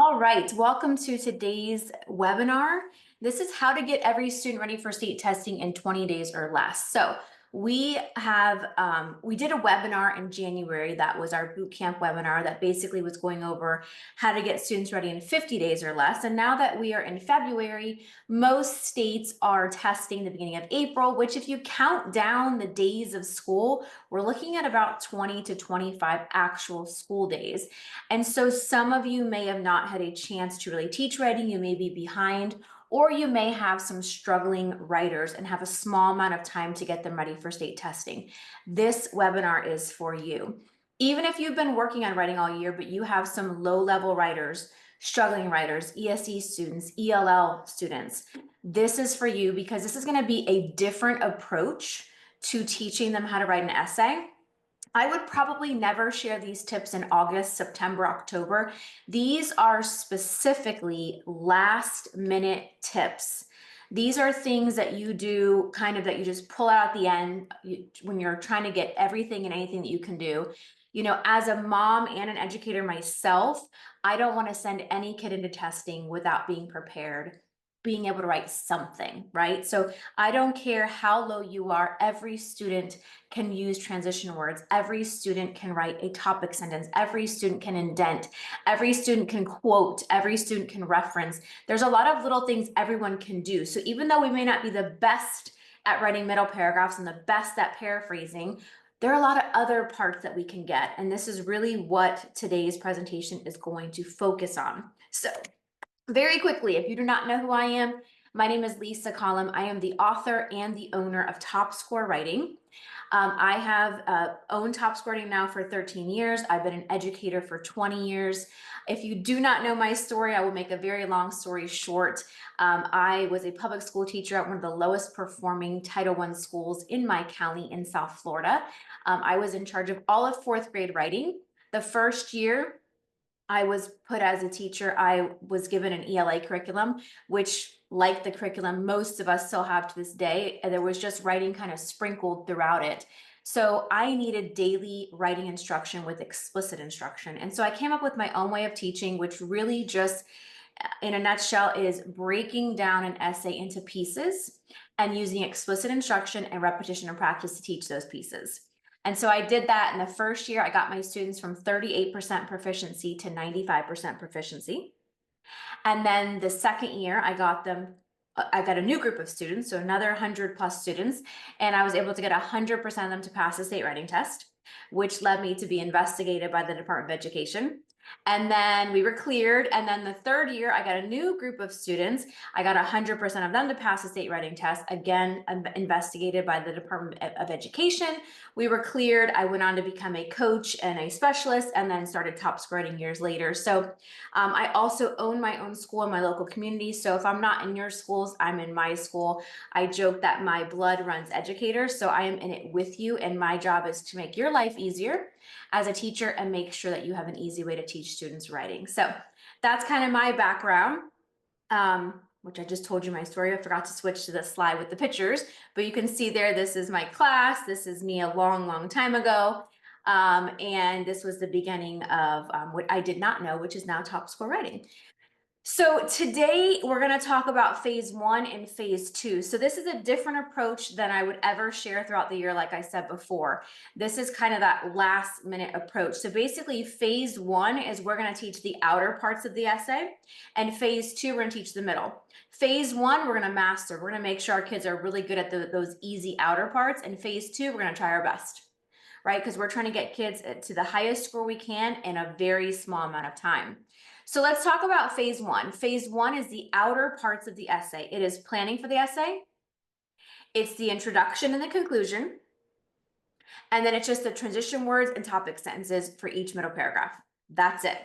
All right, welcome to today's webinar. This is how to get every student ready for state testing in 20 days or less. So we did a webinar in January. That was our boot camp webinar that basically was going over how to get students ready in 50 days or less. And now that we are in February, most states are testing the beginning of April, which if you count down the days of school, we're looking at about 20 to 25 actual school days. And so some of you may have not had a chance to really teach writing. You may be behind, or you may have some struggling writers and have a small amount of time to get them ready for state testing. This webinar is for you. Even if you've been working on writing all year, but you have some low-level writers, struggling writers, ESE students, ELL students, this is for you because this is going to be a different approach to teaching them how to write an essay. I would probably never share these tips in August, September, October. These are specifically last minute tips. These are things that you do that you just pull out at the end when you're trying to get everything and anything that you can do. You know, as a mom and an educator myself, I don't want to send any kid into testing without being prepared, being able to write something, right? So I don't care how low you are, every student can use transition words. Every student can write a topic sentence. Every student can indent. Every student can quote. Every student can reference. There's a lot of little things everyone can do. So even though we may not be the best at writing middle paragraphs and the best at paraphrasing, there are a lot of other parts that we can get. And this is really what today's presentation is going to focus on. So very quickly, if you do not know who I am, my name is Lisa Collum. I am the author and the owner of Top Score Writing. I have owned Top Score Writing now for 13 years. I've been an educator for 20 years. If you do not know my story, I will make a very long story short. I was a public school teacher at one of the lowest performing Title I schools in my county in South Florida. I was in charge of all of fourth grade writing. The first year, I was put as a teacher, I was given an ELA curriculum, which, like the curriculum most of us still have to this day, there was just writing kind of sprinkled throughout it. So I needed daily writing instruction with explicit instruction. And so I came up with my own way of teaching, which really just, in a nutshell, is breaking down an essay into pieces and using explicit instruction and repetition and practice to teach those pieces. And so I did that in the first year. I got my students from 38% proficiency to 95% proficiency. And then the second year, I got a new group of students, so another 100+ students, and I was able to get 100% of them to pass the state writing test, which led me to be investigated by the Department of Education. And then we were cleared. And then the third year, I got a new group of students. I got 100% of them to pass the state writing test, again, investigated by the Department of Education. We were cleared. I went on to become a coach and a specialist, and then started Top Score Writing years later. So I also own my own school in my local community. So if I'm not in your schools, I'm in my school. I joke that my blood runs educators, so I am in it with you. And my job is to make your life easier as a teacher and make sure that you have an easy way to teach students writing. So that's kind of my background, which I just told you my story. I forgot to switch to the slide with the pictures, but you can see there, this is my class. This is me a long, long time ago. And this was the beginning of what I did not know, which is now Top Score Writing. So today we're going to talk about phase 1 and phase 2. So this is a different approach than I would ever share throughout the year, like I said before. This is kind of that last minute approach. So basically phase 1 is we're going to teach the outer parts of the essay, and phase 2 we're going to teach the middle. Phase 1 we're going to master. We're going to make sure our kids are really good at those easy outer parts, and phase 2 we're going to try our best, right? Because we're trying to get kids to the highest score we can in a very small amount of time. So let's talk about phase 1. Phase 1 is the outer parts of the essay. It is planning for the essay. It's the introduction and the conclusion. And then it's just the transition words and topic sentences for each middle paragraph. That's it.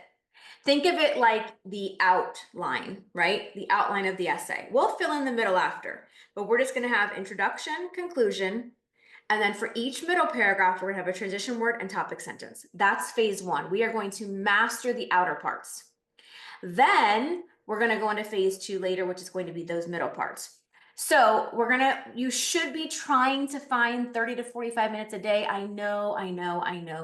Think of it like the outline, right? The outline of the essay. We'll fill in the middle after, but we're just going to have introduction, conclusion, and then for each middle paragraph, we're going to have a transition word and topic sentence. That's phase 1. We are going to master the outer parts. Then we're going to go into phase 2 later, which is going to be those middle parts. So you should be trying to find 30 to 45 minutes a day. I know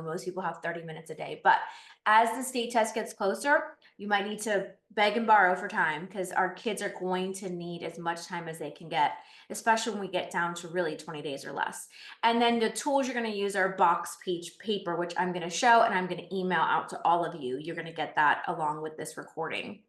most people have 30 minutes a day, but as the state test gets closer, You might need to beg and borrow for time because our kids are going to need as much time as they can get, especially when we get down to really 20 days or less. And then the tools you're going to use are box page paper, which I'm going to show and I'm going to email out to all of you. You're going to get that along with this recording.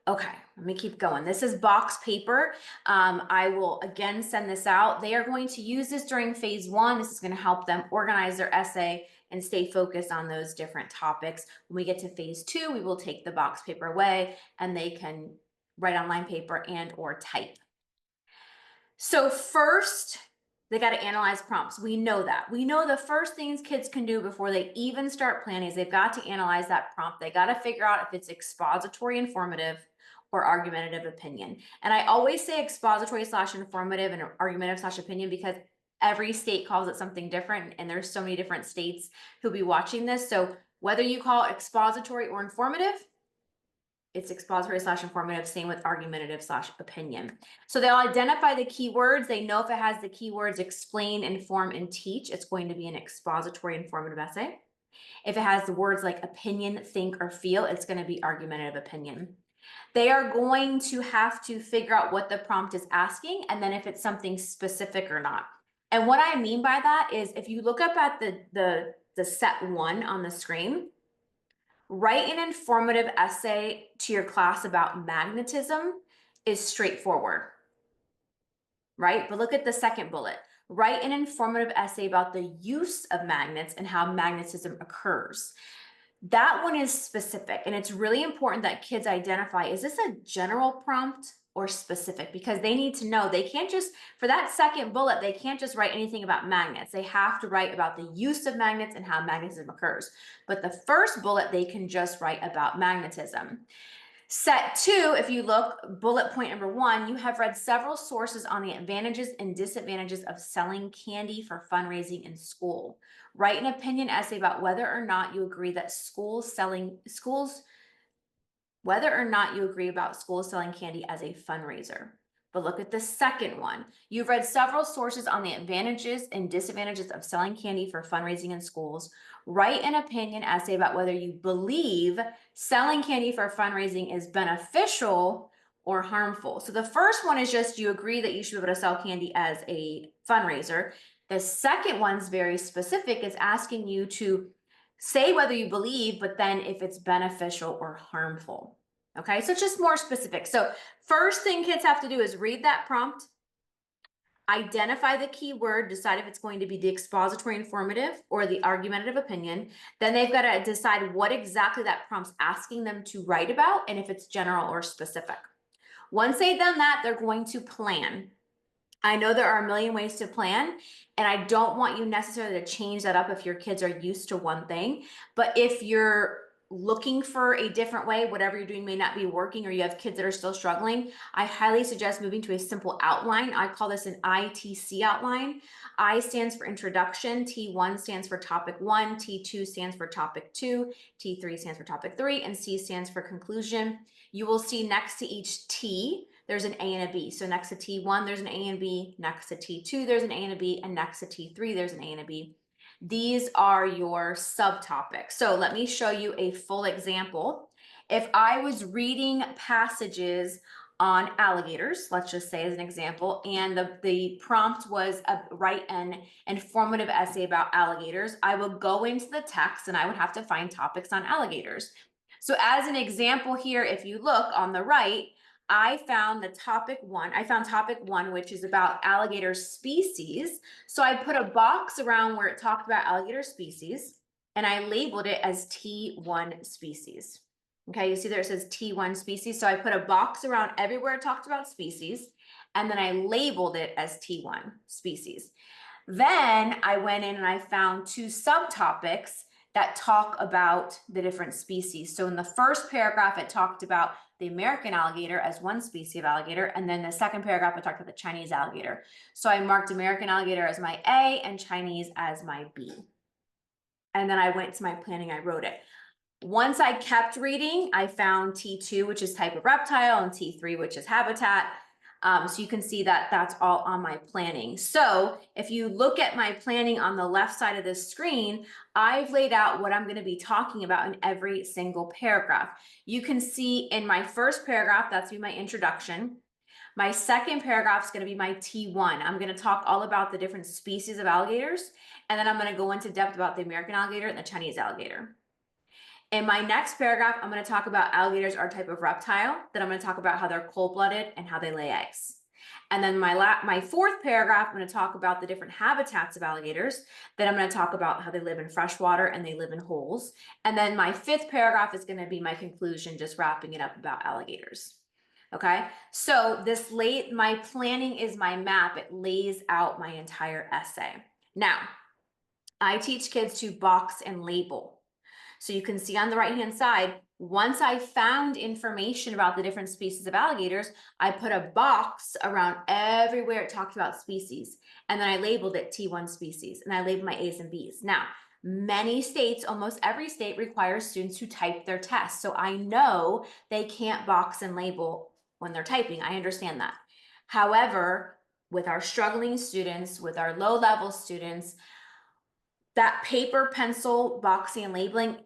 Okay, let me keep going. This is box paper. I will again send this out. They are going to use this during phase 1. This is going to help them organize their essay and stay focused on those different topics. When we get to phase 2, we will take the box paper away and they can write on line paper and or type. So first, they got to analyze prompts. We know that. We know the first things kids can do before they even start planning is they've got to analyze that prompt. They got to figure out if it's expository, informative, or argumentative opinion. And I always say expository / informative and argumentative / opinion because every state calls it something different. And there's so many different states who'll be watching this. So whether you call it expository or informative, it's expository / informative, same with argumentative / opinion. So they'll identify the keywords. They know if it has the keywords explain, inform, and teach, it's going to be an expository informative essay. If it has the words like opinion, think, or feel, it's going to be argumentative opinion. They are going to have to figure out what the prompt is asking and then if it's something specific or not. And what I mean by that is if you look up at the set 1 on the screen, write an informative essay to your class about magnetism is straightforward, right? But look at the second bullet. Write an informative essay about the use of magnets and how magnetism occurs. That one is specific, and it's really important that kids identify, is this a general prompt or specific? Because they need to know, they can't just, for that second bullet, they can't just write anything about magnets. They have to write about the use of magnets and how magnetism occurs. But the first bullet, they can just write about magnetism. Set 2, if you look, bullet point number 1, you have read several sources on the advantages and disadvantages of selling candy for fundraising in school. Write an opinion essay about whether or not you agree that whether or not you agree about schools selling candy as a fundraiser. But look at the second one. You've read several sources on the advantages and disadvantages of selling candy for fundraising in schools. Write an opinion essay about whether you believe selling candy for fundraising is beneficial or harmful. So the first one is just you agree that you should be able to sell candy as a fundraiser. The second one's very specific. It's asking you to say whether you believe, but then if it's beneficial or harmful. Okay, so it's just more specific. So first thing kids have to do is read that prompt, identify the keyword, decide if it's going to be the expository informative or the argumentative opinion. Then they've got to decide what exactly that prompt's asking them to write about and if it's general or specific. Once they've done that, they're going to plan. I know there are a million ways to plan, and I don't want you necessarily to change that up if your kids are used to one thing. But if you're looking for a different way, whatever you're doing may not be working, or you have kids that are still struggling, I highly suggest moving to a simple outline. I call this an ITC outline. I stands for introduction, T1 stands for topic 1, T2 stands for topic 2, T3 stands for topic 3, and C stands for conclusion. You will see next to each T, there's an A and a B. So next to T1, there's an A and B. Next to T2, there's an A and a B. And next to T3, there's an A and a B. These are your subtopics. So let me show you a full example. If I was reading passages on alligators, let's just say as an example, and the prompt was write an informative essay about alligators, I would go into the text and I would have to find topics on alligators. So as an example here, if you look on the right, I found topic 1, which is about alligator species. So I put a box around where it talked about alligator species, and I labeled it as T1 species. Okay, you see there it says T1 species. So I put a box around everywhere it talked about species, and then I labeled it as T1 species. Then I went in and I found 2 subtopics that talk about the different species. So in the first paragraph, it talked about the American alligator as one species of alligator. And then the second paragraph, it talked about the Chinese alligator. So I marked American alligator as my A and Chinese as my B. And then I went to my planning, I wrote it. Once I kept reading, I found T2, which is type of reptile, and T3, which is habitat. So you can see that that's all on my planning. So if you look at my planning on the left side of this screen, I've laid out what I'm going to be talking about in every single paragraph. You can see in my first paragraph, that's be my introduction. My second paragraph is going to be my T1. I'm going to talk all about the different species of alligators, and then I'm going to go into depth about the American alligator and the Chinese alligator. In my next paragraph, I'm going to talk about alligators are a type of reptile. Then I'm going to talk about how they're cold-blooded and how they lay eggs. And then my fourth paragraph, I'm going to talk about the different habitats of alligators. Then I'm going to talk about how they live in freshwater and they live in holes. And then my fifth paragraph is going to be my conclusion, just wrapping it up about alligators. Okay, so my planning is my map. It lays out my entire essay. Now, I teach kids to box and label. So you can see on the right-hand side, once I found information about the different species of alligators, I put a box around everywhere it talked about species. And then I labeled it T1 species, and I labeled my A's and B's. Now, many states, almost every state, requires students to type their tests. So I know they can't box and label when they're typing. I understand that. However, with our struggling students, with our low-level students, that paper, pencil, boxing, and labeling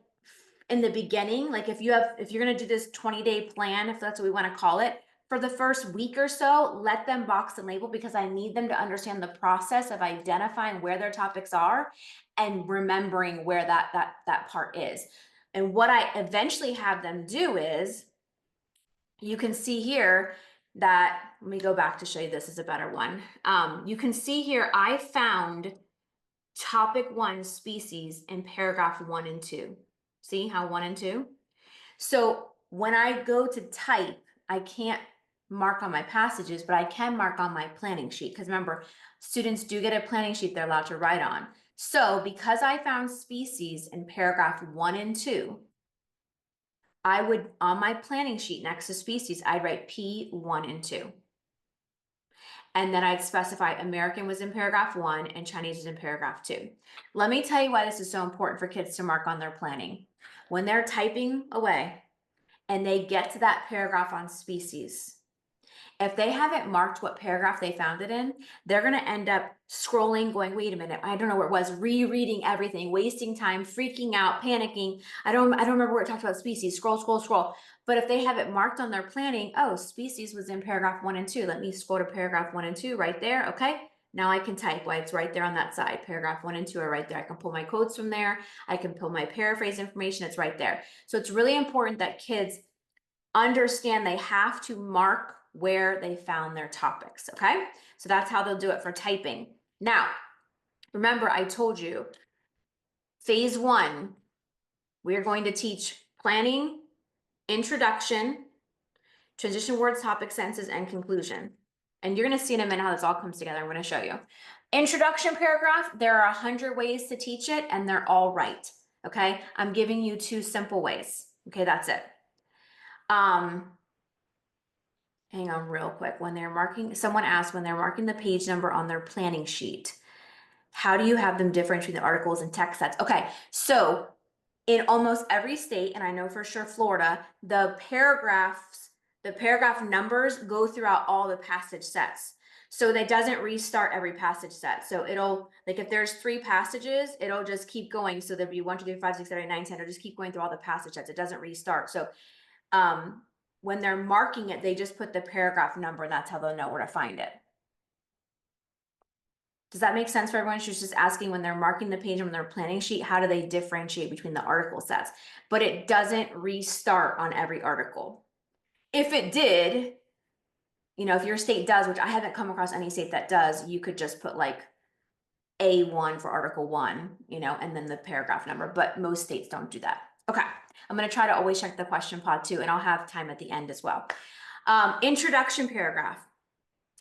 in the beginning, like if you're going to do this 20-day plan, if that's what we want to call it, for the first week or so, let them box and label, because I need them to understand the process of identifying where their topics are and remembering where that part is. And what I eventually have them do is, you can see here that, let me go back to show you, this is a better one. You can see here, I found topic 1 species in paragraph 1 and 2. See how 1 and 2? So when I go to type, I can't mark on my passages, but I can mark on my planning sheet, because remember, students do get a planning sheet they're allowed to write on. So because I found species in paragraph 1 and 2, I would, on my planning sheet next to species, I'd write P1 and 2. And then I'd specify American was in paragraph 1 and Chinese was in paragraph 2. Let me tell you why this is so important for kids to mark on their planning. When they're typing away and they get to that paragraph on species, if they haven't marked what paragraph they found it in, they're going to end up scrolling, going, wait a minute, I don't know where it was, rereading everything, wasting time, freaking out, panicking. I don't remember where it talked about species. Scroll, scroll, scroll. But if they have it marked on their planning, oh, species was in paragraph 1 and 2. Let me scroll to paragraph 1 and 2 right there. Okay. Now I can type. Why, it's right there on that side. Paragraph 1 and 2 are right there. I can pull my quotes from there. I can pull my paraphrase information. It's right there. So it's really important that kids understand they have to mark where they found their topics. Okay. So that's how they'll do it for typing. Now, remember, I told you phase 1, we're going to teach planning, introduction, transition words, topic, sentences, and conclusion. And you're going to see in a minute how this all comes together. I'm going to show you. Introduction paragraph, there are 100 ways to teach it, and they're all right. Okay. I'm giving you 2 simple ways. Okay. That's it. Hang on real quick. When they're marking, someone asked, when they're marking the page number on their planning sheet, how do you have them differentiate the articles and text sets? Okay, so in almost every state, and I know for sure Florida, the paragraph numbers go throughout all the passage sets. So that doesn't restart every passage set. So it'll, like if there's 3 passages, it'll just keep going. So there'll be 1, 2, 3, 4, 5, 6, 7, 8, 9, 10. It'll just keep going through all the passage sets. It doesn't restart. So when they're marking it, they just put the paragraph number, and that's how they'll know where to find it. Does that make sense for everyone? She's just asking, when they're marking the page on their planning sheet, how do they differentiate between the article sets? But it doesn't restart on every article. If it did, if your state does, which I haven't come across any state that does, you could just put like A1 for article 1, and then the paragraph number, but most states don't do that. Okay, I'm going to try to always check the question pod too, and I'll have time at the end as well. Introduction paragraph.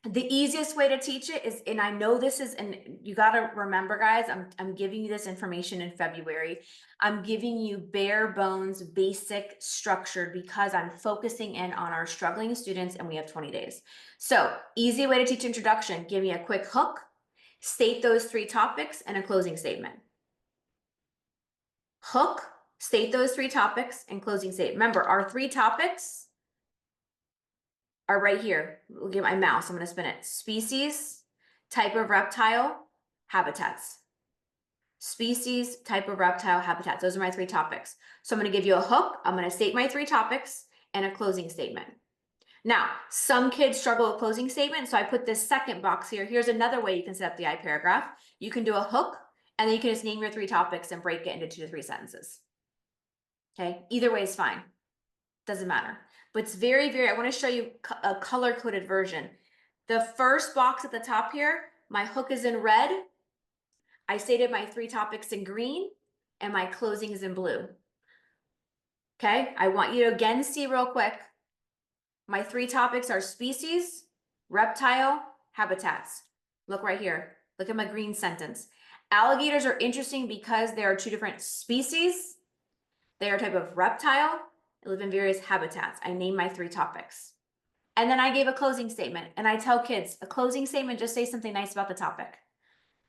The easiest way to teach it is, and I know this is, and you got to remember, guys, I'm giving you this information in February. I'm giving you bare bones, basic structured, because I'm focusing in on our struggling students and we have 20 days. So easy way to teach introduction, give me a quick hook, state those 3 topics, and a closing statement. Hook, state those 3 topics, and closing statement. Remember, our 3 topics are right here. Look at my mouse. I'm going to spin it. Species, type of reptile, habitats. Species, type of reptile, habitats. Those are my 3 topics. So I'm going to give you a hook. I'm going to state my 3 topics and a closing statement. Now, some kids struggle with closing statement, so I put this second box here. Here's another way you can set up the I-paragraph. You can do a hook, and then you can just name your 3 topics and break it into 2 to 3 sentences. Okay, either way is fine. Doesn't matter. But it's I want to show you a color-coded version. The first box at the top here, my hook is in red. I stated my 3 topics in green, and my closing is in blue. Okay, I want you to again see real quick. My 3 topics are species, reptile, habitats. Look right here. Look at my green sentence. Alligators are interesting because they are 2 different species. They are a type of reptile. They live in various habitats. I name my 3 topics. And then I gave a closing statement. And I tell kids, a closing statement, just say something nice about the topic.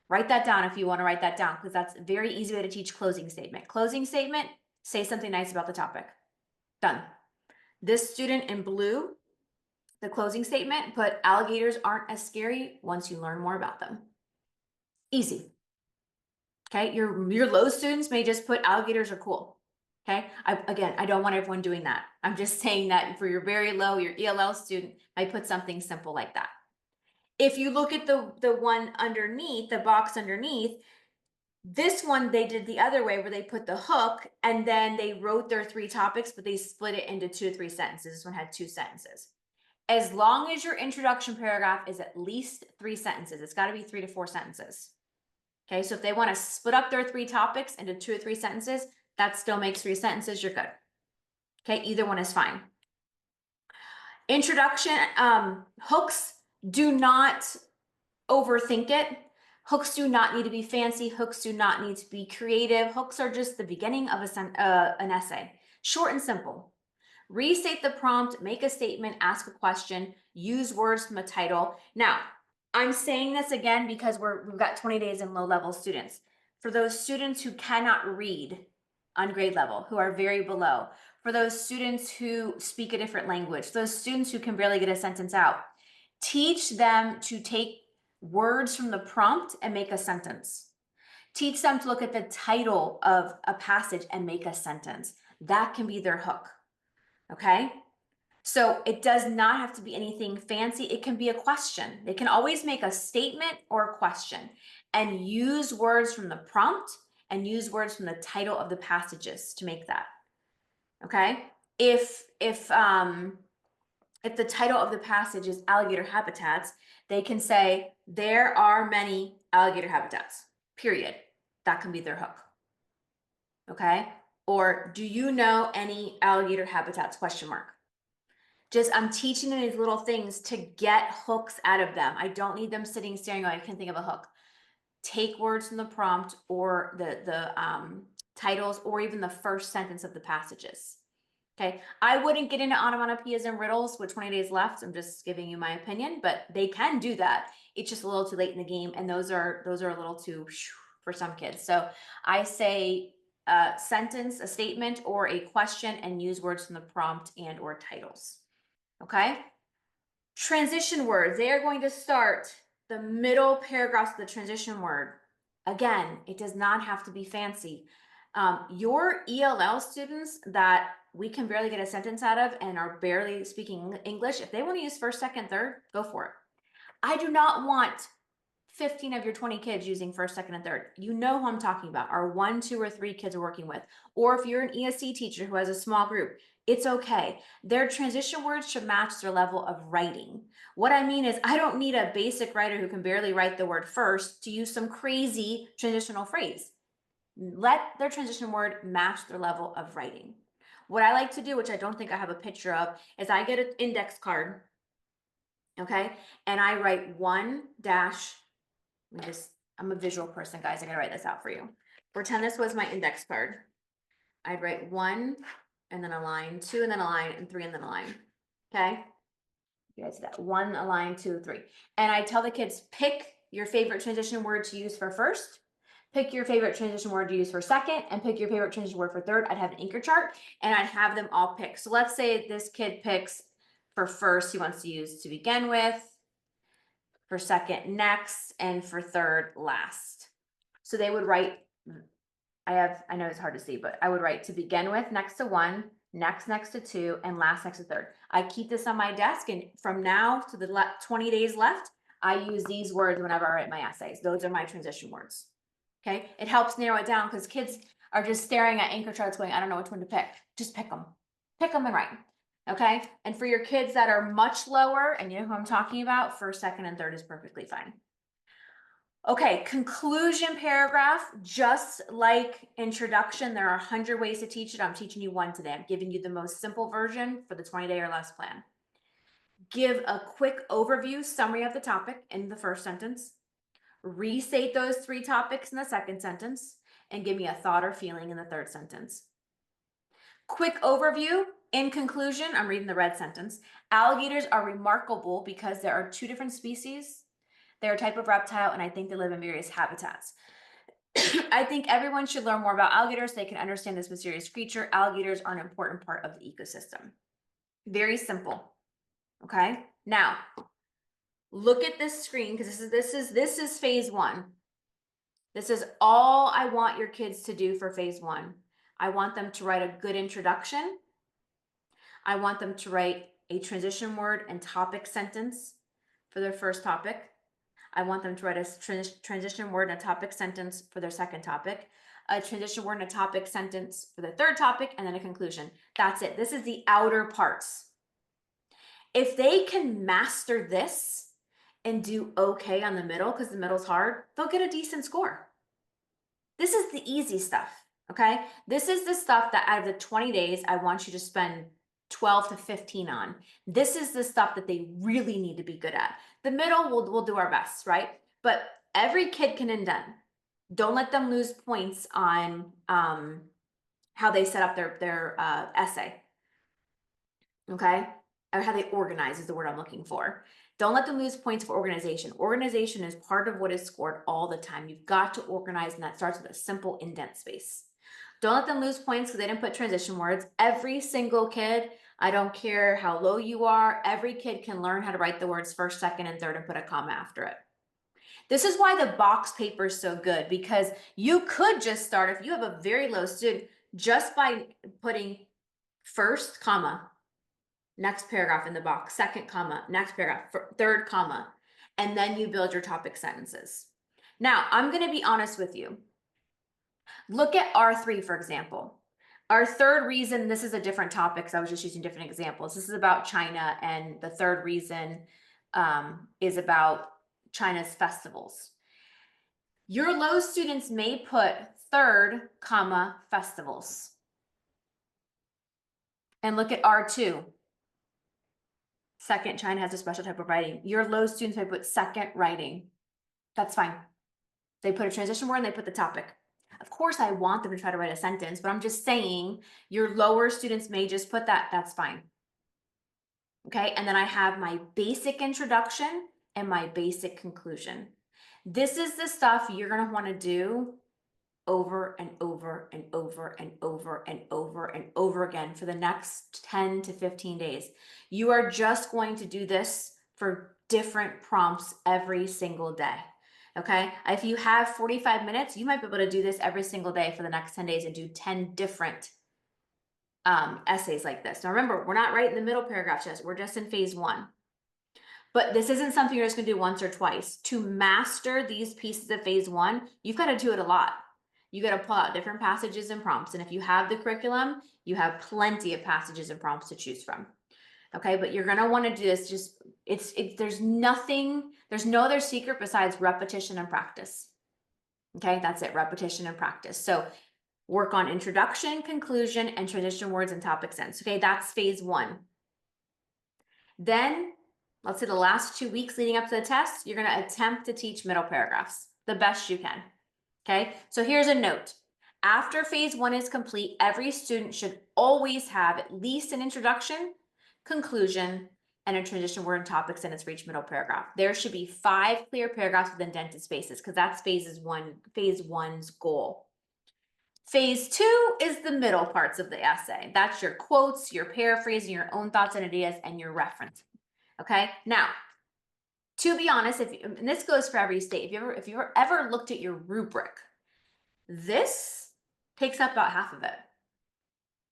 Write that down if you want to write that down, because that's a very easy way to teach closing statement. Closing statement, say something nice about the topic. Done. This student in blue, the closing statement, put alligators aren't as scary once you learn more about them. Easy. Okay, your low students may just put alligators are cool. Okay, again, I don't want everyone doing that. I'm just saying that for your very low, your ELL student might put something simple like that. If you look at the one underneath, the box underneath, this one they did the other way where they put the hook and then they wrote their 3 topics, but they split it into 2 to 3 sentences. This one had 2 sentences. As long as your introduction paragraph is at least 3 sentences, it's got to be 3 to 4 sentences. Okay, so if they want to split up their 3 topics into 2 or 3 sentences, that still makes 3 sentences, you're good. Okay, either one is fine. Introduction, hooks, do not overthink it. Hooks do not need to be fancy. Hooks do not need to be creative. Hooks are just the beginning of an essay. Short and simple. Restate the prompt, make a statement, ask a question, use words from the title. Now, I'm saying this again because we've got 20 days in low-level students. For those students who cannot read on grade level, who are very below, for those students who speak a different language, those students who can barely get a sentence out, teach them to take words from the prompt and make a sentence. Teach them to look at the title of a passage and make a sentence. That can be their hook. Okay, so it does not have to be anything fancy. It can be a question. They can always make a statement or a question and use words from the prompt and use words from the title of the passages to make that. Okay, if the title of the passage is alligator habitats, they can say there are many alligator habitats, period. That can be their hook. Okay, or do you know any alligator habitats, question mark. Just, I'm teaching them these little things to get hooks out of them. I don't need them sitting staring, oh, I can't think of a hook. Take words from the prompt or the titles or even the first sentence of the passages. Okay, I wouldn't get into onomatopoeias and riddles with 20 days left. I'm just giving you my opinion, but they can do that. It's just a little too late in the game, and those are a little too for some kids. So I say a sentence, a statement, or a question, and use words from the prompt and or titles. Okay, transition words. They are going to start the middle paragraphs of the transition word. Again, it does not have to be fancy. Your ELL students that we can barely get a sentence out of and are barely speaking English, if they want to use first, second, third, go for it. I do not want 15 of your 20 kids using first, second, and third. You know who I'm talking about, are 1, 2, or 3 kids are working with. Or if you're an ESC teacher who has a small group, it's okay. Their transition words should match their level of writing. What I mean is I don't need a basic writer who can barely write the word first to use some crazy transitional phrase. Let their transition word match their level of writing. What I like to do, which I don't think I have a picture of, is I get an index card, okay? And I write 1 dash, I'm a visual person, guys. I gotta write this out for you. Pretend this was my index card. I'd write 1 and then a line, 2 and then a line, and 3 and then a line. Okay? You guys see that? 1, a line, 2, 3. And I tell the kids, pick your favorite transition word to use for first, pick your favorite transition word to use for second, and pick your favorite transition word for third. I'd have an anchor chart and I'd have them all pick. So let's say this kid picks For first, he wants to use to begin with. For second, next, and for third, last. So they would write, I know it's hard to see, but I would write to begin with next to one, next to two, and last next to third. I keep this on my desk, and from now to the 20 days left, I use these words whenever I write my essays. Those are my transition words. Okay, it helps narrow it down because kids are just staring at anchor charts going, I don't know which one to pick. Just pick them and write. Okay, and for your kids that are much lower, and you know who I'm talking about, first, second, and third is perfectly fine. Okay, conclusion paragraph, just like introduction, there are 100 ways to teach it. I'm teaching you one today. I'm giving you the most simple version for the 20-day or less plan. Give a quick overview, summary of the topic in the first sentence. Restate those 3 topics in the second sentence, and give me a thought or feeling in the third sentence. Quick overview. In conclusion, I'm reading the red sentence. Alligators are remarkable because there are 2 different species. They're a type of reptile, and I think they live in various habitats. I think everyone should learn more about alligators so they can understand this mysterious creature. Alligators are an important part of the ecosystem. Very simple. Okay. Now, look at this screen because this is phase 1. This is all I want your kids to do for phase 1. I want them to write a good introduction. I want them to write a transition word and topic sentence for their first topic. I want them to write a transition word and a topic sentence for their second topic, a transition word and a topic sentence for the third topic, and then a conclusion. That's it. This is the outer parts. If they can master this and do okay on the middle, because the middle's hard, they'll get a decent score. This is the easy stuff, okay? This is the stuff that out of the 20 days, I want you to spend 12 to 15 on. This is the stuff that they really need to be good at. The middle, we'll do our best, right? But every kid can indent. Don't let them lose points on how they set up their essay, okay? Or how they organize is the word I'm looking for. Don't let them lose points for organization. Organization is part of what is scored all the time. You've got to organize, and that starts with a simple indent space. Don't let them lose points because they didn't put transition words. Every single kid, I don't care how low you are, every kid can learn how to write the words first, second, and third and put a comma after it. This is why the box paper is so good, because you could just start, if you have a very low student, just by putting first comma, next paragraph in the box, second comma, next paragraph, third comma, and then you build your topic sentences. Now, I'm going to be honest with you. Look at R3, for example. Our third reason, this is a different topic because I was just using different examples. This is about China, and the third reason is about China's festivals. Your low students may put third comma festivals. And look at R2. Second, China has a special type of writing. Your low students may put second writing. That's fine. They put a transition word and they put the topic. Of course, I want them to try to write a sentence, but I'm just saying your lower students may just put that. That's fine. Okay, and then I have my basic introduction and my basic conclusion. This is the stuff you're going to want to do over and over and over and over and over and over again for the next 10 to 15 days. You are just going to do this for different prompts every single day. Okay, if you have 45 minutes, you might be able to do this every single day for the next 10 days and do 10 different essays like this. Now remember, we're not right in the middle paragraph just, we're just in phase 1. But this isn't something you're just gonna do once or twice. To master these pieces of phase 1, you've got to do it a lot. You got to pull out different passages and prompts. And if you have the curriculum, you have plenty of passages and prompts to choose from. Okay, but you're gonna want to do this. Just there's no other secret besides repetition and practice. Okay, that's it, repetition and practice. So work on introduction, conclusion, and transition words and topic sense. Okay, that's phase 1. Then let's say the last 2 weeks leading up to the test, you're gonna attempt to teach middle paragraphs the best you can. Okay, so here's a note. After phase 1 is complete, every student should always have at least an introduction, conclusion, and a transition word and topic sentence for each middle paragraph. There should be 5 clear paragraphs with indented spaces because that's phase 1's goal. Phase 2 is the middle parts of the essay. That's your quotes, your paraphrasing, your own thoughts and ideas, and your reference. Okay, now, to be honest, and this goes for every state, if you ever looked at your rubric, this takes up about half of it.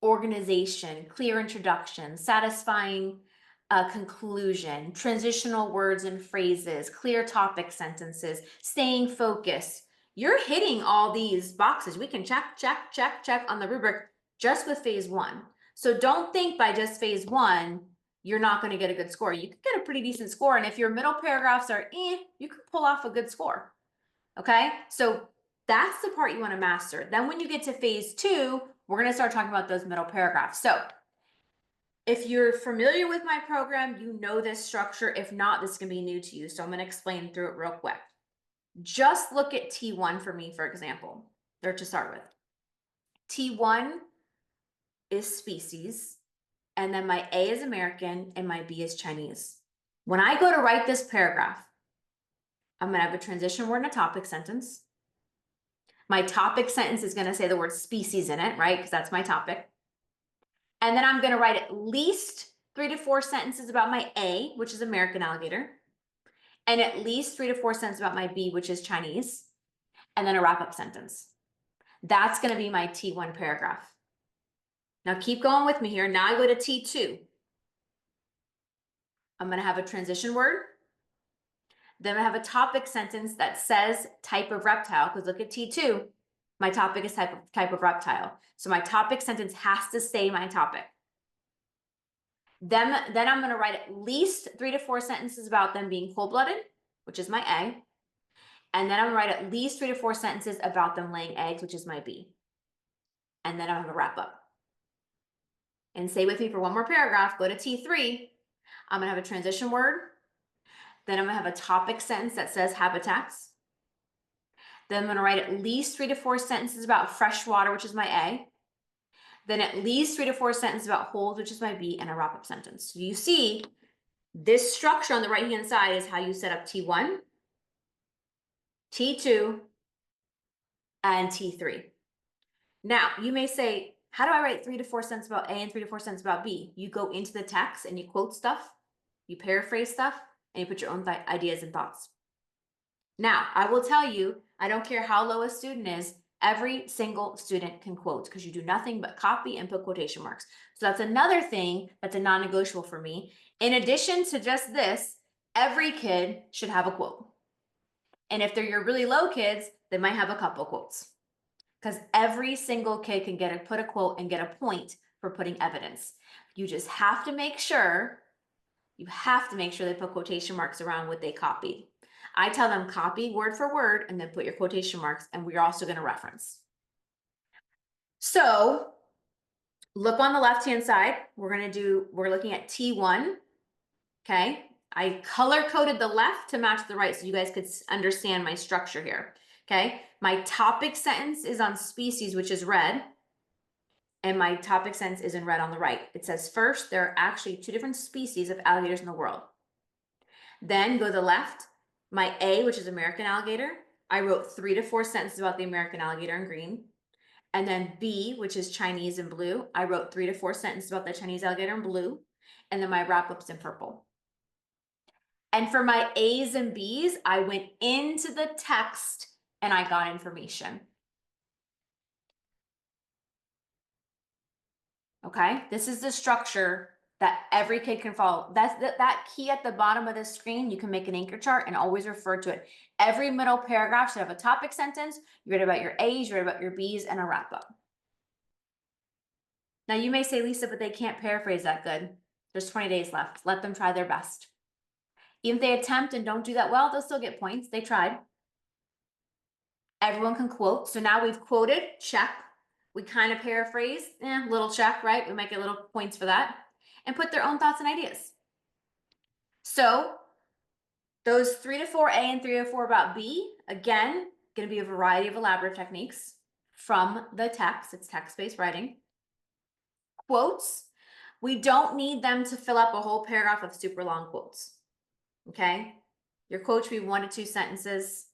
Organization, clear introduction, satisfying conclusion, transitional words and phrases, clear topic sentences, staying focused. You're hitting all these boxes. We can check on the rubric just with phase 1. So don't think by just phase 1, you're not going to get a good score. You could get a pretty decent score. And if your middle paragraphs are you could pull off a good score. Okay, so that's the part you want to master. Then when you get to phase 2, we're going to start talking about those middle paragraphs. So if you're familiar with my program, you know this structure. If not, this can be new to you. So I'm going to explain through it real quick. Just look at T1 for me, for example, or to start with. T1 is species, and then my A is American, and my B is Chinese. When I go to write this paragraph, I'm going to have a transition word and a topic sentence. My topic sentence is going to say the word species in it, right? Because that's my topic. And then I'm going to write at least 3 to 4 sentences about my A, which is American alligator, and at least 3 to 4 sentences about my B, which is Chinese, and then a wrap-up sentence. That's going to be my T1 paragraph. Now keep going with me here. Now I go to T2. I'm going to have a transition word. Then I have a topic sentence that says type of reptile, because look at T2. My topic is type of reptile. So my topic sentence has to say my topic. Then I'm going to write at least 3 to 4 sentences about them being cold-blooded, which is my A. And then I'm going to write at least 3 to 4 sentences about them laying eggs, which is my B. And then I'm going to wrap up. And stay with me for one more paragraph. Go to T3. I'm going to have a transition word. Then I'm going to have a topic sentence that says habitats. Then I'm going to write at least 3 to 4 sentences about freshwater, which is my A. Then at least 3 to 4 sentences about holes, which is my B, and a wrap-up sentence. So you see, this structure on the right-hand side is how you set up T1, T2, and T3. Now, you may say, how do I write 3 to 4 sentences about A and 3 to 4 sentences about B? You go into the text and you quote stuff, you paraphrase stuff, and you put your own ideas and thoughts. Now, I will tell you, I don't care how low a student is, every single student can quote because you do nothing but copy and put quotation marks. So that's another thing that's a non-negotiable for me. In addition to just this, every kid should have a quote. And if they're your really low kids, they might have a couple quotes. Because every single kid can put a quote and get a point for putting evidence. You just have to make sure, they put quotation marks around what they copied. I tell them copy word for word and then put your quotation marks, and we're also going to reference. So look on the left-hand side. We're looking at T1. Okay. I color-coded the left to match the right so you guys could understand my structure here. Okay. My topic sentence is on species, which is red. And my topic sentence is in red on the right. It says first, there are actually 2 different species of alligators in the world. Then go to the left. My A, which is American alligator, I wrote 3 to 4 sentences about the American alligator in green. And then B, which is Chinese in blue, I wrote 3 to 4 sentences about the Chinese alligator in blue. And then my wrap-up's in purple. And for my A's and B's, I went into the text and I got information. Okay, this is the structure that every kid can follow. That key at the bottom of the screen, you can make an anchor chart and always refer to it. Every middle paragraph should have a topic sentence. You read about your A's, you read about your B's, and a wrap up. Now you may say, Lisa, but they can't paraphrase that good. There's 20 days left. Let them try their best. Even if they attempt and don't do that well, they'll still get points. They tried. Everyone can quote. So now we've quoted, check. We kind of paraphrase, little check, right? We might get little points for that. And put their own thoughts and ideas. So those 3 to 4 A and 3 to 4 about B, again, going to be a variety of elaborate techniques from the text. It's text-based writing. Quotes, we don't need them to fill up a whole paragraph of super long quotes. Okay? Your quote should be 1 to 2 sentences.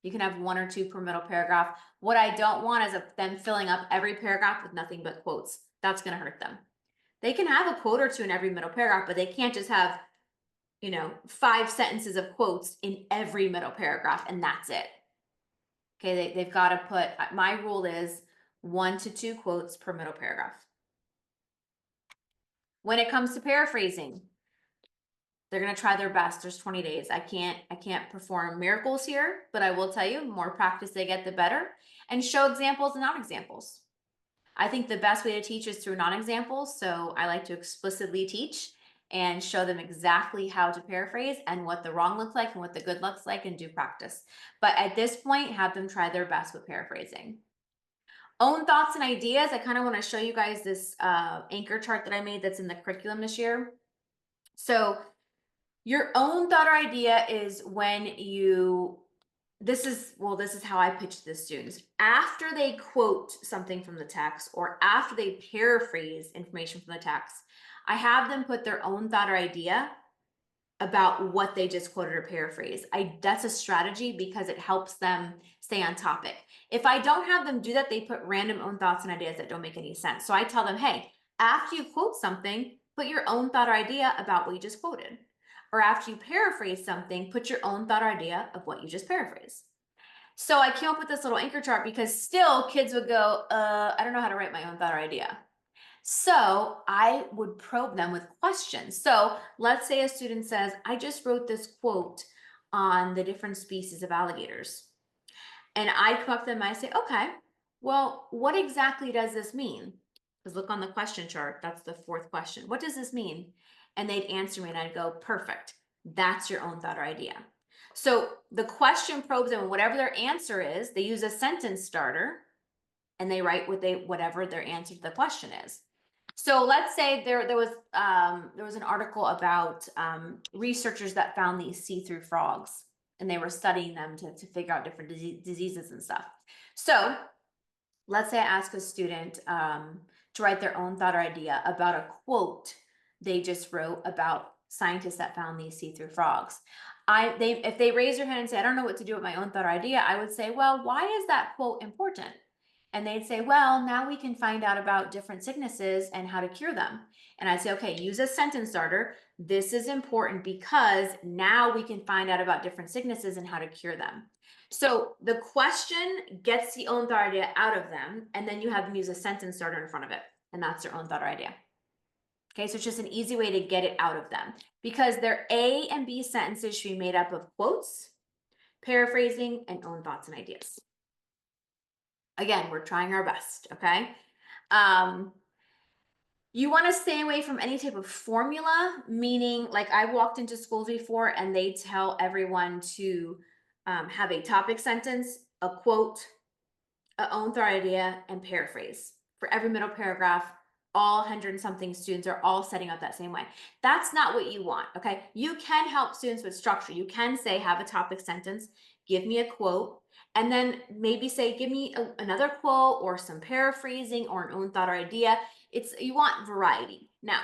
You can have 1 or 2 per middle paragraph. What I don't want is them filling up every paragraph with nothing but quotes. That's going to hurt them. They can have a quote or two in every middle paragraph, but they can't just have, 5 sentences of quotes in every middle paragraph and that's it. Okay, they've got to put, my rule is 1 to 2 quotes per middle paragraph. When it comes to paraphrasing, they're going to try their best. There's 20 days. I can't perform miracles here, but I will tell you, more practice they get, the better. And show examples and non-examples. I think the best way to teach is through non-examples. So I like to explicitly teach and show them exactly how to paraphrase and what the wrong looks like and what the good looks like, and do practice. But at this point, have them try their best with paraphrasing. Own thoughts and ideas. I kind of want to show you guys this anchor chart that I made that's in the curriculum this year. So your own thought or idea is when this is how I pitch to the students. After they quote something from the text or after they paraphrase information from the text, I have them put their own thought or idea about what they just quoted or paraphrase. That's a strategy because it helps them stay on topic. If I don't have them do that, they put random own thoughts and ideas that don't make any sense. So I tell them, hey, after you quote something, put your own thought or idea about what you just quoted. Or after you paraphrase something, put your own thought or idea of what you just paraphrased. So I came up with this little anchor chart because still kids would go, I don't know how to write my own thought or idea. So I would probe them with questions. So let's say a student says, I just wrote this quote on the different species of alligators. And I come up to them and I say, okay, well, what exactly does this mean? Because look on the question chart, that's the 4th question. What does this mean? And they'd answer me and I'd go, perfect. That's your own thought or idea. So the question probes them, and whatever their answer is, they use a sentence starter and they write whatever their answer to the question is. So let's say there was an article about researchers that found these see-through frogs, and they were studying them to figure out different diseases and stuff. So let's say I ask a student to write their own thought or idea about a quote they just wrote about scientists that found these see-through frogs. If they raise their hand and say, I don't know what to do with my own thought or idea, I would say, well, why is that quote important? And they'd say, well, now we can find out about different sicknesses and how to cure them. And I'd say, okay, use a sentence starter. This is important because now we can find out about different sicknesses and how to cure them. So the question gets the own thought idea out of them, and then you have them use a sentence starter in front of it, and that's their own thought or idea. Okay, so it's just an easy way to get it out of them because their A and B sentences should be made up of quotes, paraphrasing, and own thoughts and ideas. Again, we're trying our best, okay? You want to stay away from any type of formula, meaning like I walked into schools before and they tell everyone to have a topic sentence, a quote, a own thought idea, and paraphrase for every middle paragraph. All 100 and something students are all setting up that same way. That's not what you want, okay? You can help students with structure. You can say, have a topic sentence, give me a quote, and then maybe say, give me another quote or some paraphrasing or an own thought or idea. You want variety. Now,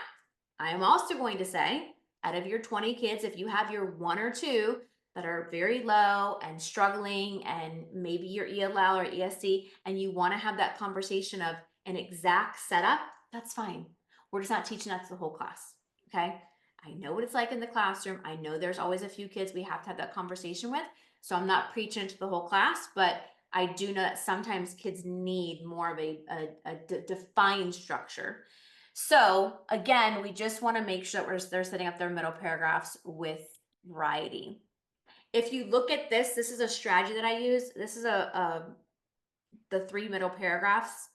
I am also going to say, out of your 20 kids, if you have your 1 or 2 that are very low and struggling, and maybe your ELL or ESC, and you want to have that conversation of an exact setup, that's fine. We're just not teaching that to the whole class, okay? I know what it's like in the classroom. I know there's always a few kids we have to have that conversation with, so I'm not preaching it to the whole class, but I do know that sometimes kids need more of a defined structure. So again, we just want to make sure that they're setting up their middle paragraphs with variety. If you look at this is a strategy that I use. This is the 3 middle paragraphs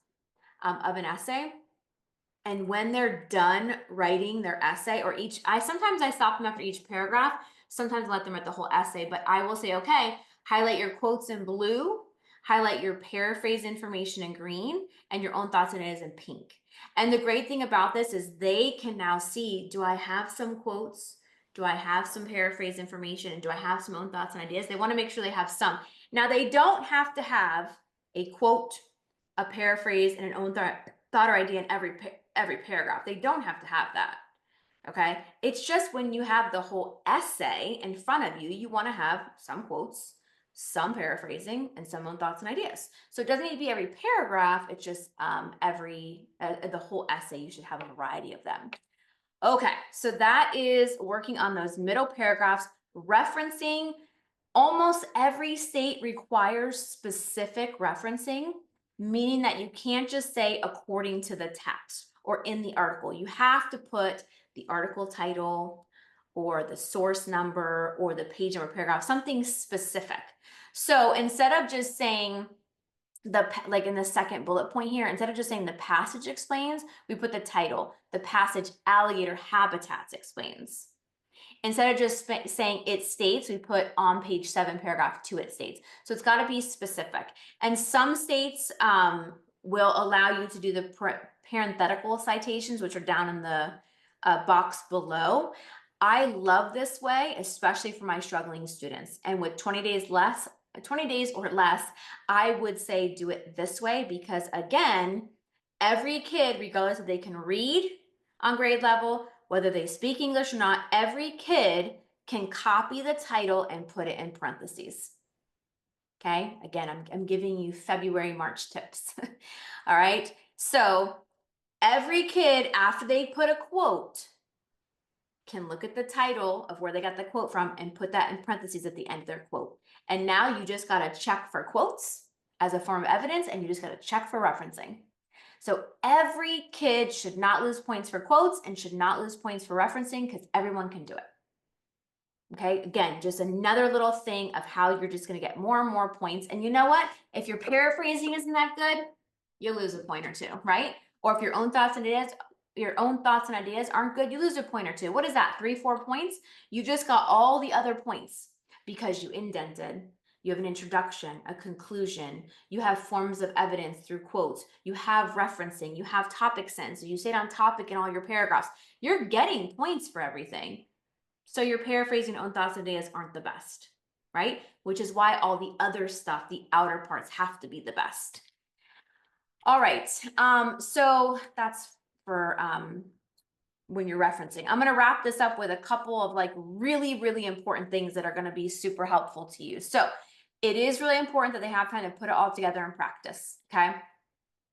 of an essay. And when they're done writing their essay, or sometimes I stop them after each paragraph, sometimes I let them write the whole essay, but I will say, okay, highlight your quotes in blue, highlight your paraphrase information in green, and your own thoughts and ideas in pink. And the great thing about this is they can now see, do I have some quotes? Do I have some paraphrase information? And do I have some own thoughts and ideas? They want to make sure they have some. Now, they don't have to have a quote, a paraphrase, and an own thought or idea in every paragraph. They don't have to have that, okay? It's just when you have the whole essay in front of you, you want to have some quotes, some paraphrasing, and some own thoughts and ideas. So it doesn't need to be every paragraph. It's just the whole essay. You should have a variety of them. Okay, so that is working on those middle paragraphs, referencing. Almost every state requires specific referencing, meaning that you can't just say according to the text or in the article. You have to put the article title or the source number or the page number paragraph, something specific. So instead of just saying like in the second bullet point here, instead of just saying the passage explains, we put the title, the passage alligator habitats explains. Instead of just saying it states, we put on page 7, paragraph 2, it states. So it's got to be specific. And some states will allow you to do the parenthetical citations, which are down in the box below. I love this way, especially for my struggling students. And with 20 days or less, I would say do it this way because, again, every kid, regardless if they can read on grade level, whether they speak English or not, every kid can copy the title and put it in parentheses. Okay, again, I'm giving you February, March tips. All right, so every kid, after they put a quote, can look at the title of where they got the quote from and put that in parentheses at the end of their quote. And now you just got to check for quotes as a form of evidence, and you just got to check for referencing. So every kid should not lose points for quotes and should not lose points for referencing because everyone can do it. Okay, again, just another little thing of how you're just going to get more and more points. And you know what? If your paraphrasing isn't that good, you lose a point or two, right? Or if your own thoughts and ideas aren't good, you lose a point or two. What is that? 3, 4 points? You just got all the other points because you indented. You have an introduction, a conclusion. You have forms of evidence through quotes. You have referencing. You have topic sense. You stayed on topic in all your paragraphs. You're getting points for everything. So your paraphrasing own thoughts and ideas aren't the best, right? Which is why all the other stuff, the outer parts, have to be the best. All right, so that's for when you're referencing. I'm gonna wrap this up with a couple of like really, really important things that are gonna be super helpful to you. So it is really important that they have time to put it all together in practice, okay?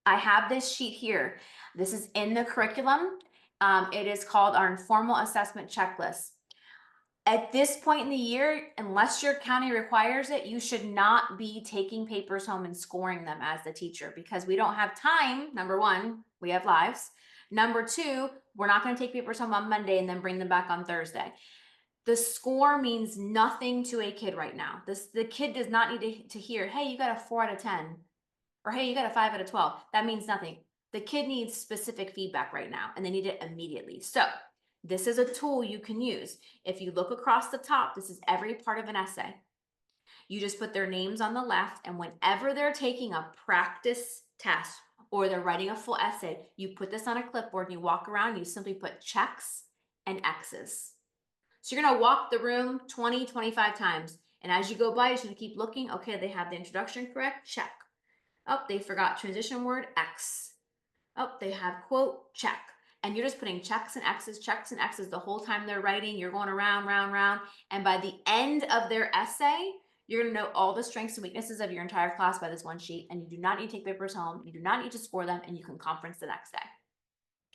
I have this sheet here. This is in the curriculum. It is called our informal assessment checklist. At this point in the year, unless your county requires it, you should not be taking papers home and scoring them as the teacher because we don't have time. Number one, we have lives. Number two, we're not going to take papers home on Monday and then bring them back on Thursday. The score means nothing to a kid right now. The kid does not need to hear, hey, you got a 4 out of 10, or hey, you got a 5 out of 12. That means nothing. The kid needs specific feedback right now, and they need it immediately. So this is a tool you can use. If you look across the top, this is every part of an essay. You just put their names on the left, and whenever they're taking a practice test or they're writing a full essay, you put this on a clipboard and you walk around, you simply put checks and X's. So you're gonna walk the room 20, 25 times. And as you go by, you're gonna keep looking. Okay, they have the introduction correct, check. Oh, they forgot transition word, X. Oh, they have quote, check. And you're just putting checks and X's the whole time they're writing. You're going around, round, round. And by the end of their essay, you're going to know all the strengths and weaknesses of your entire class by this one sheet. And you do not need to take papers home. You do not need to score them. And you can conference the next day.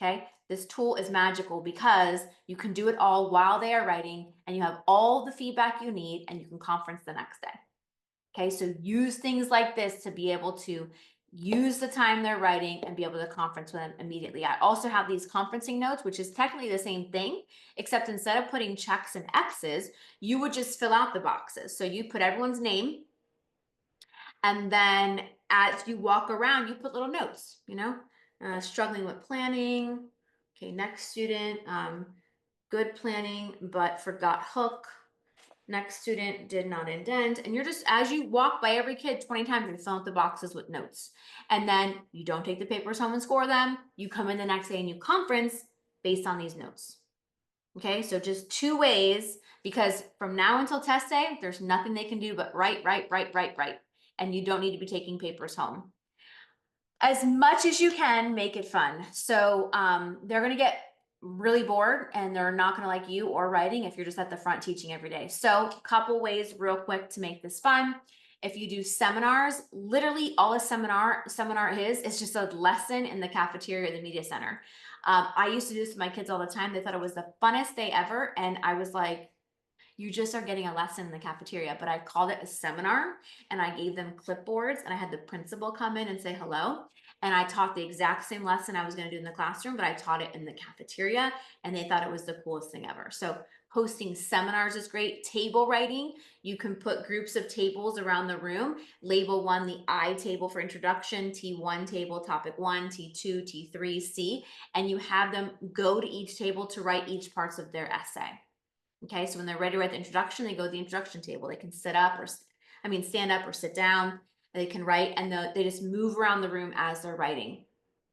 Okay. This tool is magical because you can do it all while they are writing and you have all the feedback you need and you can conference the next day. Okay. So use things like this to be able to use the time they're writing and be able to conference with them immediately. I also have these conferencing notes, which is technically the same thing, except instead of putting checks and X's, you would just fill out the boxes. So you put everyone's name, and then as you walk around, you put little notes, struggling with planning. Okay, next student, good planning, but forgot hook. Next student did not indent. And you're just, as you walk by every kid 20 times, you're filling out the boxes with notes. And then you don't take the papers home and score them. You come in the next day and you conference based on these notes. Okay, so just 2 ways, because from now until test day, there's nothing they can do but write. And you don't need to be taking papers home. As much as you can, make it fun. So they're going to get really bored and they're not going to like you or writing if you're just at the front teaching every day. So a couple ways real quick to make this fun. If you do seminars, literally all a seminar is just a lesson in the cafeteria or the media center. I used to do this with my kids all the time. They thought it was the funnest day ever. And I was like, you just are getting a lesson in the cafeteria, but I called it a seminar and I gave them clipboards and I had the principal come in and say hello. And I taught the exact same lesson I was going to do in the classroom, but I taught it in the cafeteria and they thought it was the coolest thing ever. So hosting seminars is great. Table writing, you can put groups of tables around the room, label one, the I table for introduction, T1 table, topic one, T2, T3, C, and you have them go to each table to write each parts of their essay. Okay, so when they're ready to write the introduction, they go to the introduction table. They can sit up or, stand up or sit down. They can write and they just move around the room as they're writing.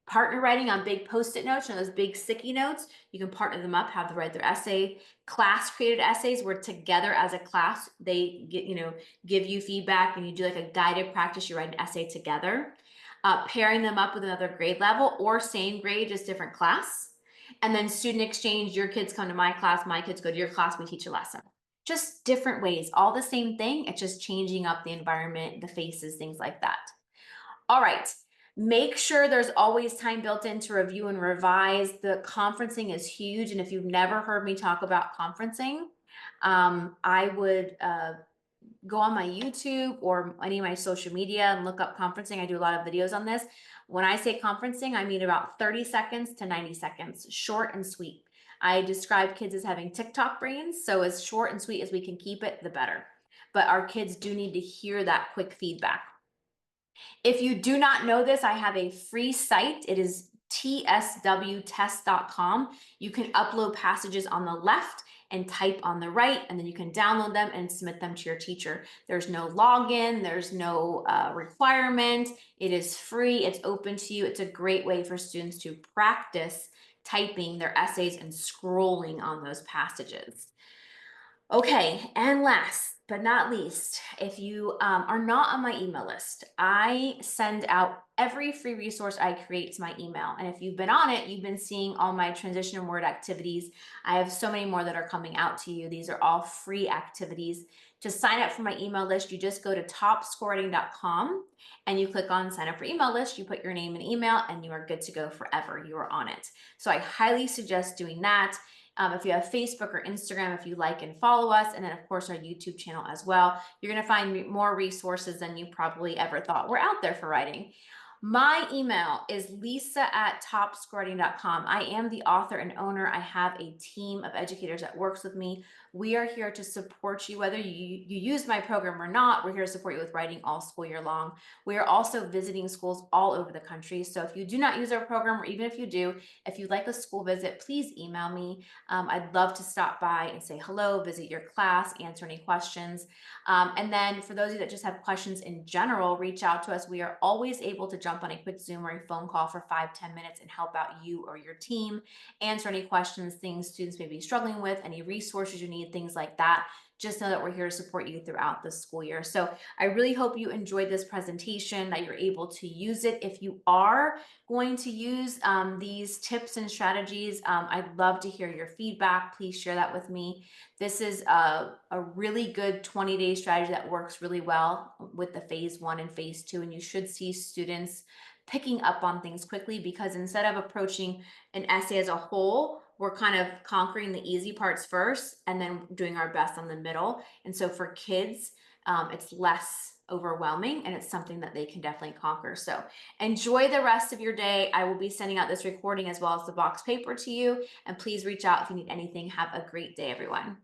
Partner writing on big post-it notes, those big sticky notes, you can partner them up, have them write their essay. Class created essays where together as a class, they give you feedback and you do like a guided practice, you write an essay together. Pairing them up with another grade level or same grade, just different class. And then student exchange, your kids come to my class, my kids go to your class, we teach a lesson. Just different ways, all the same thing. It's just changing up the environment, the faces, things like that. All right. Make sure there's always time built in to review and revise. The conferencing is huge. And if you've never heard me talk about conferencing, I would go on my YouTube or any of my social media and look up conferencing. I do a lot of videos on this. When I say conferencing, I mean about 30 seconds to 90 seconds, short and sweet. I describe kids as having TikTok brains, so as short and sweet as we can keep it, the better. But our kids do need to hear that quick feedback. If you do not know this, I have a free site. It is tswtest.com. You can upload passages on the left and type on the right, and then you can download them and submit them to your teacher. There's no login, there's no requirement. It is free, it's open to you. It's a great way for students to practice typing their essays and scrolling on those passages. Okay, and last but not least, if you are not on my email list, I send out every free resource I create to my email. And if you've been on it, you've been seeing all my transition and word activities. I have so many more that are coming out to you. These are all free activities. To sign up for my email list, you just go to topscorewriting.com and you click on sign up for email list. You put your name and email and you are good to go forever. You are on it. So I highly suggest doing that. If you have Facebook or Instagram, if you like and follow us, and then of course our YouTube channel as well, you're going to find more resources than you probably ever thought were out there for writing. My email is lisa@topscorewriting.com. I am the author and owner. I have a team of educators that works with me. We are here to support you, whether you use my program or not. We're here to support you with writing all school year long. We are also visiting schools all over the country. So if you do not use our program, or even if you do, if you'd like a school visit, please email me. I'd love to stop by and say hello, visit your class, answer any questions. And then for those of you that just have questions in general, reach out to us. We are always able to jump on a quick Zoom or a phone call for 5-10 minutes and help out you or your team, answer any questions, things students may be struggling with, any resources you need, things like that. Just know that we're here to support you throughout the school year. So I really hope you enjoyed this presentation, that you're able to use it. If you are going to use these tips and strategies, I'd love to hear your feedback. Please share that with me. This is a really good 20-day strategy that works really well with the phase 1 and phase 2, and you should see students picking up on things quickly, because instead of approaching an essay as a whole, we're kind of conquering the easy parts first and then doing our best on the middle. And so for kids, it's less overwhelming and it's something that they can definitely conquer. So enjoy the rest of your day. I will be sending out this recording as well as the box paper to you. And please reach out if you need anything. Have a great day, everyone.